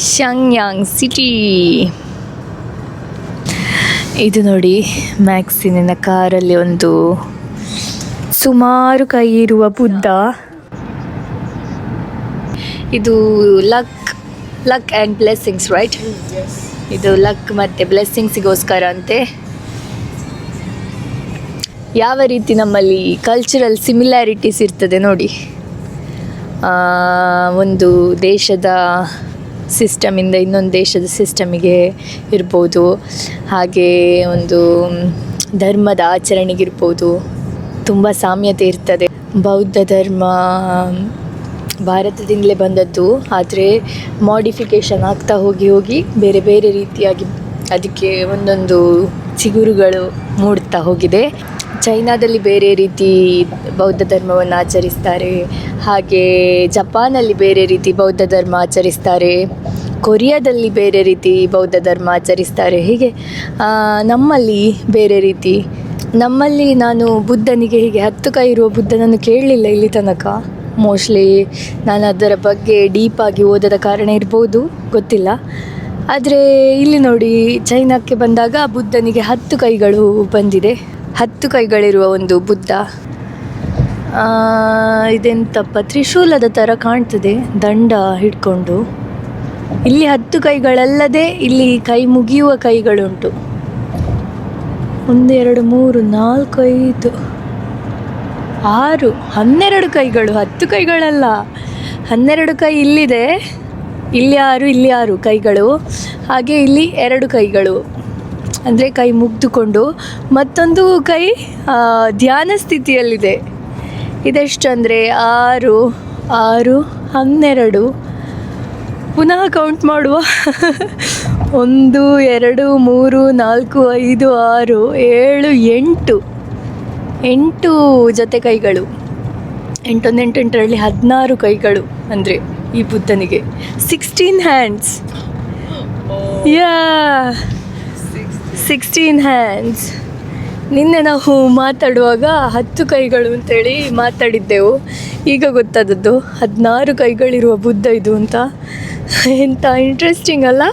ಶಾಂಗ್ಯಾಂಗ್ city. ಇದು ನೋಡಿ, ಮ್ಯಾಕ್ಸಿನ ಕಾರಲ್ಲಿ ಒಂದು ಸುಮಾರು ಕೈ ಇರುವ ಬುದ್ಧ. ಇದು ಲಕ್ ಆ್ಯಂಡ್ ಬ್ಲೆಸ್ಸಿಂಗ್ಸ್, ರೈಟ್? ಇದು ಲಕ್ ಮತ್ತು ಬ್ಲೆಸ್ಸಿಂಗ್ಸಿಗೋಸ್ಕರ ಅಂತೆ. ಯಾವ ರೀತಿ ನಮ್ಮಲ್ಲಿ ಕಲ್ಚರಲ್ ಸಿಮಿಲ್ಯಾರಿಟೀಸ್ ಇರ್ತದೆ ನೋಡಿ. ಒಂದು ದೇಶದ ಸಿಸ್ಟಮಿಂದ ಇನ್ನೊಂದು ದೇಶದ ಸಿಸ್ಟಮಿಗೆ ಇರ್ಬೋದು, ಹಾಗೆ ಒಂದು ಧರ್ಮದ ಆಚರಣೆಗಿರ್ಬೋದು ತುಂಬ ಸಾಮ್ಯತೆ ಇರ್ತದೆ. ಬೌದ್ಧ ಧರ್ಮ ಭಾರತದಿಂದಲೇ ಬಂದದ್ದು, ಆದರೆ ಮಾಡಿಫಿಕೇಷನ್ ಆಗ್ತಾ ಹೋಗಿ ಬೇರೆ ಬೇರೆ ರೀತಿಯಾಗಿ ಅದಕ್ಕೆ ಒಂದೊಂದು ಚಿಗುರುಗಳು ಮೂಡ್ತಾ ಹೋಗಿದೆ. ಚೈನಾದಲ್ಲಿ ಬೇರೆ ರೀತಿ ಬೌದ್ಧ ಧರ್ಮವನ್ನು ಆಚರಿಸ್ತಾರೆ, ಹಾಗೆ ಜಪಾನಲ್ಲಿ ಬೇರೆ ರೀತಿ ಬೌದ್ಧ ಧರ್ಮ ಆಚರಿಸ್ತಾರೆ, ಕೊರಿಯಾದಲ್ಲಿ ಬೇರೆ ರೀತಿ ಬೌದ್ಧ ಧರ್ಮ ಆಚರಿಸ್ತಾರೆ. ಹೀಗೆ ನಮ್ಮಲ್ಲಿ ಬೇರೆ ರೀತಿ. ನಮ್ಮಲ್ಲಿ ನಾನು ಬುದ್ಧನಿಗೆ ಹೀಗೆ 10 ಕೈ ಇರುವ ಬುದ್ಧನನ್ನು ಕೇಳಲಿಲ್ಲ ಇಲ್ಲಿ ತನಕ. ಮೋಸ್ಟ್ಲಿ ನಾನು ಅದರ ಬಗ್ಗೆ ಡೀಪಾಗಿ ಓದದ ಕಾರಣ ಇರ್ಬೋದು, ಗೊತ್ತಿಲ್ಲ. ಆದರೆ ಇಲ್ಲಿ ನೋಡಿ, ಚೈನಾಕ್ಕೆ ಬಂದಾಗ ಬುದ್ಧನಿಗೆ 10 ಕೈಗಳು ಬಂದಿದೆ. 10 ಕೈಗಳಿರುವ ಒಂದು ಬುದ್ಧ. ಇದೆಂತಪ್ಪ, ತ್ರಿಶೂಲದ ಥರ ಕಾಣ್ತದೆ, ದಂಡ ಹಿಡ್ಕೊಂಡು. ಇಲ್ಲಿ 10 ಕೈಗಳಲ್ಲದೆ ಇಲ್ಲಿ ಕೈ ಮುಗಿಯುವ ಕೈಗಳುಂಟು. 1 2 3 4 5 6 12 ಕೈಗಳು. 10 ಕೈಗಳಲ್ಲ, 12 ಕೈ ಇಲ್ಲಿದೆ. ಇಲ್ಲಿ 6 ಕೈಗಳು. ಹಾಗೆ ಇಲ್ಲಿ 2 ಕೈಗಳು, ಅಂದರೆ ಕೈ ಮುಗ್ದುಕೊಂಡು ಮತ್ತೊಂದು ಕೈ ಧ್ಯಾನ ಸ್ಥಿತಿಯಲ್ಲಿದೆ. ಇದೆಷ್ಟು ಅಂದರೆ 6 6 12. ಪುನಃ ಕೌಂಟ್ ಮಾಡುವ. 1 2 3 4 5 6 7 8 ಜೊತೆ ಕೈಗಳು. 8 1 8 16 ಕೈಗಳು. ಅಂದರೆ ಈ ಬುದ್ಧನಿಗೆ 16 ಹ್ಯಾಂಡ್ಸ್. 16 ಹ್ಯಾಂಡ್ಸ್. ನಿನ್ನೆ ನಾವು ಮಾತಾಡುವಾಗ 10 ಕೈಗಳು ಅಂತೇಳಿ ಮಾತಾಡಿದ್ದೆವು. ಈಗ ಗೊತ್ತಾದದ್ದು 16 ಕೈಗಳಿರುವ ಬುದ್ಧ ಇದು ಅಂತ. ಎಂಥ ಇಂಟ್ರೆಸ್ಟಿಂಗ್ ಅಲ್ಲ?